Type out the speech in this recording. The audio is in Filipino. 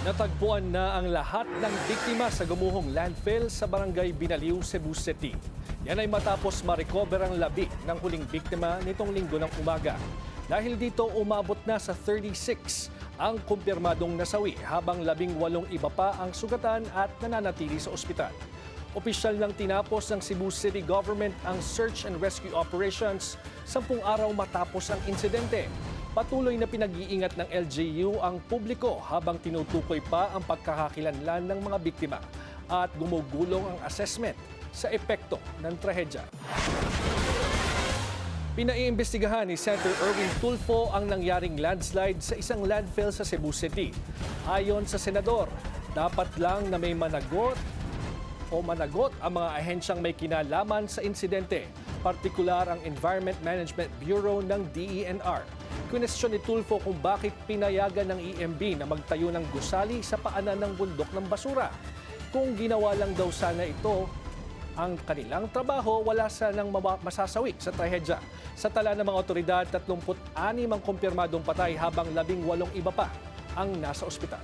Natagpuan na ang lahat ng biktima sa gumuhong landfill sa barangay Binaliw, Cebu City. Yan ay matapos ma-recover ang labi ng huling biktima nitong linggo ng umaga. Dahil dito umabot na sa 36 ang kumpirmadong nasawi habang 18 iba pa ang sugatan at nananatili sa ospital. Opisyal nang tinapos ng Cebu City Government ang search and rescue operations 10 araw matapos ang insidente. Patuloy na pinag-iingat ng LGU ang publiko habang tinutukoy pa ang pagkakakilanlan ng mga biktima at gumugulong ang assessment sa epekto ng trahedya. Pinaiimbestigahan ni Senator Erwin Tulfo ang nangyaring landslide sa isang landfill sa Cebu City. Ayon sa senador, dapat lang na may managot ang mga ahensyang may kinalaman sa insidente, partikular ang Environment Management Bureau ng DENR. Kwestiyon ni Tulfo kung bakit pinayagan ng EMB na magtayo ng gusali sa paanan ng bundok ng basura. Kung ginawa lang daw sana ito ang kanilang trabaho, wala sanang masasawi sa trahedya. Sa tala ng mga otoridad, 36 ang kumpirmadong patay habang 18 iba pa ang nasa ospital.